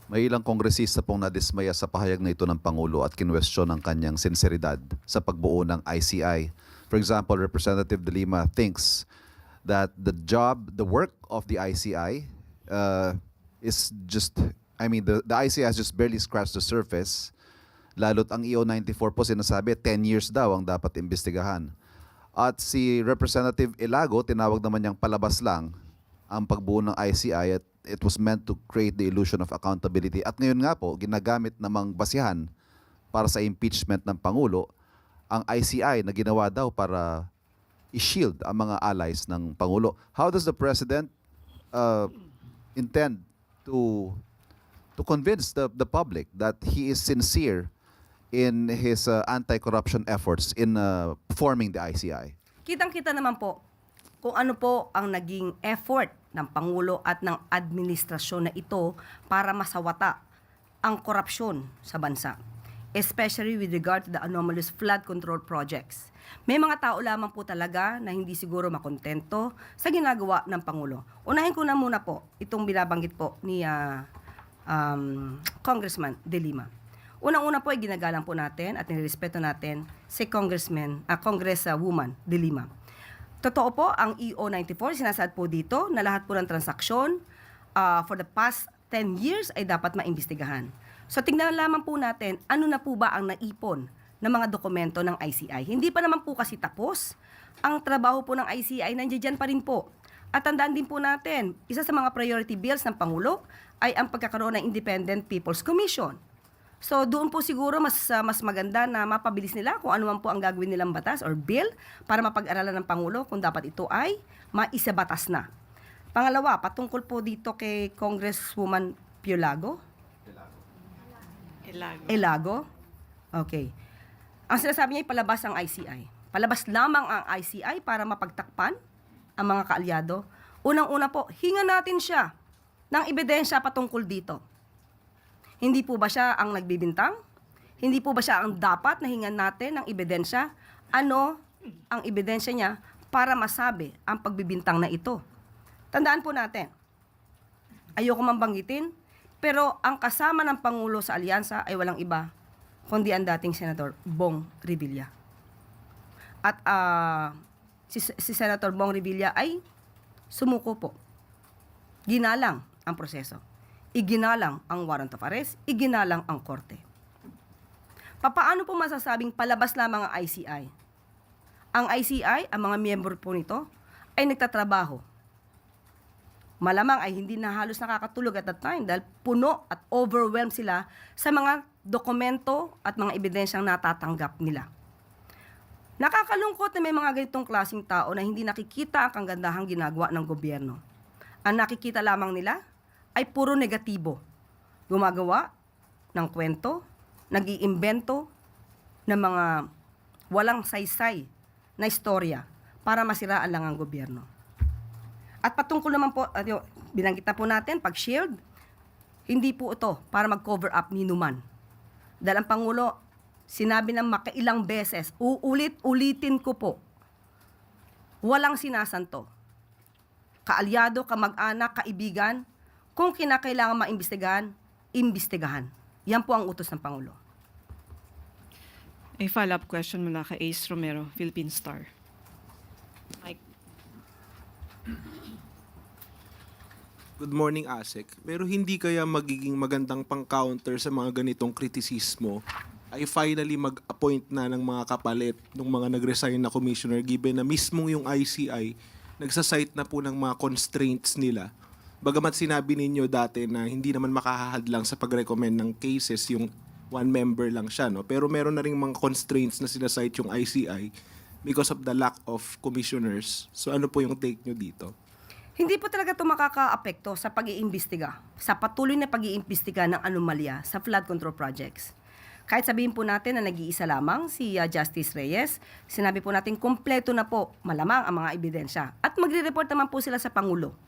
May ilang kongresista pong nadismaya sa pahayag na ito ng Pangulo at kinwestiyon ang kanyang sinseridad sa pagbuo ng ICI. For example, Representative De Lima thinks that the work of the ICI is just, the ICI has just barely scratched the surface. Lalo't ang EO94 po sinasabi, 10 years daw ang dapat imbestigahan. At si Representative Ilago, tinawag naman niyang palabas lang ang pagbuo ng ICI at it was meant to create the illusion of accountability. At ngayon nga po, ginagamit namang basihan para sa impeachment ng Pangulo ang ICI na ginawa daw para i-shield ang mga allies ng Pangulo. How does the President intend to convince the public that he is sincere in his anti-corruption efforts in forming the ICI? Kitang-kita naman po kung ano po ang naging effort ng Pangulo at ng administrasyon na ito para masawata ang korupsyon sa bansa, especially with regard to the anomalous flood control projects. May mga tao lamang po talaga na hindi siguro makontento sa ginagawa ng Pangulo. Unahin ko na muna po itong binabanggit po ni Congressman De Lima. Unang-una po ay ginagalang po natin at nirespeto natin si Congresswoman De Lima. Totoo po, ang EO94, sinasaad po dito na lahat po ng transaksyon for the past 10 years ay dapat maimbestigahan. So tingnan lamang po natin, ano na po ba ang naipon ng mga dokumento ng ICI. Hindi pa naman po kasi tapos. Ang trabaho po ng ICI, nandiyan pa rin po. At tandaan din po natin, isa sa mga priority bills ng Pangulo ay ang pagkakaroon ng Independent People's Commission. So doon po siguro mas maganda na mapabilis nila kung ano man po ang gagawin nilang batas or bill para mapag-aralan ng Pangulo kung dapat ito ay maisabatas na. Pangalawa, patungkol po dito kay Congresswoman Piolago. Elago. Okay. Ang sinasabi niya ay palabas ang ICI. Palabas lamang ang ICI para mapagtakpan ang mga kaalyado. Unang-una po, hinga natin siya ng ebidensya patungkol dito. Hindi po ba siya ang nagbibintang? Hindi po ba siya ang dapat na hingan natin ng ebidensya? Ano ang ebidensya niya para masabi ang pagbibintang na ito? Tandaan po natin, ayoko man banggitin, pero ang kasama ng Pangulo sa alyansa ay walang iba, kundi ang dating Senator Bong Revilla. At si Senator Bong Revilla ay sumuko po. Ginalang ang proseso. Iginalang ang warrant of arrest, iginalang ang korte. Papaano po masasabing palabas lamang ang ICI? Ang ICI, ang mga miyembro po nito, ay nagtatrabaho. Malamang ay hindi na halos nakakatulog at that time dahil puno at overwhelmed sila sa mga dokumento at mga ebidensyang natatanggap nila. Nakakalungkot na may mga ganitong klaseng tao na hindi nakikita ang kagandahang ginagawa ng gobyerno. Ang nakikita lamang nila ay puro negatibo. Gumagawa ng kwento, nag-iimbento ng mga walang saysay na istorya para masiraan lang ang gobyerno. At patungkol naman po, binanggit na po natin, pag-shield, hindi po ito para mag-cover up ni Numan. Dahil ang Pangulo, sinabi ng makailang beses, uulit-ulitin ko po, walang sinasanto. Kaalyado, kamag-anak, kaibigan, kung kinakailangan maimbestigahan, imbestigahan. Yan po ang utos ng Pangulo. A follow-up question mula kay Ace Romero, Philippine Star. Mike. Good morning, ASEC. Pero hindi kaya magiging magandang pang-counter sa mga ganitong kritisismo ay finally mag-appoint na ng mga kapalit ng mga nag-resign na commissioner given na mismong yung ICI nagsasite na po ng mga constraints nila. Bagamat sinabi ninyo dati na hindi naman makahahadlang sa pag-recommend ng cases yung one member lang siya, no? Pero meron na rin mga constraints na sinasite yung ICI because of the lack of commissioners. So ano po yung take nyo dito? Hindi po talaga ito makaka-apekto sa pag-iimbestiga, sa patuloy na pag-iimbestiga ng anomalya sa flood control projects. Kahit sabihin po natin na nag-iisa lamang si Justice Reyes, sinabi po natin kompleto na po malamang ang mga ebidensya. At magre-report naman po sila sa Pangulo.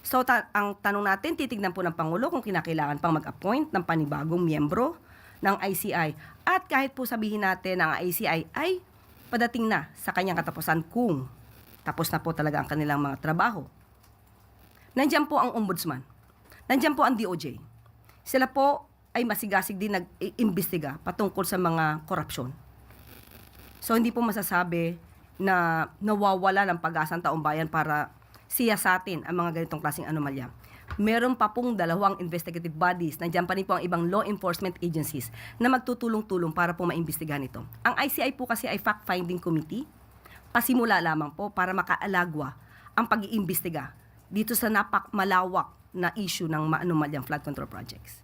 So ang tanong natin, titignan po ng Pangulo kung kinakailangan pang mag-appoint ng panibagong miyembro ng ICI. At kahit po sabihin natin na ang ICI ay padating na sa kanyang katapusan kung tapos na po talaga ang kanilang mga trabaho. Nandiyan po ang Ombudsman. Nandiyan po ang DOJ. sila po ay masigasig din nag-iimbestiga patungkol sa mga korupsyon. So hindi po masasabi na nawawala ng pag-asa ang taong bayan para siyasatin ang mga ganitong klaseng anomalya. Meron pa pong 2 investigative bodies, nandiyan pa rin po ang ibang law enforcement agencies na magtutulong-tulong para po maimbestigahan ito. Ang ICI po kasi ay fact-finding committee, pasimula lamang po para makaalagwa ang pag-iimbestiga dito sa malawak na issue ng maanumalyang flood control projects.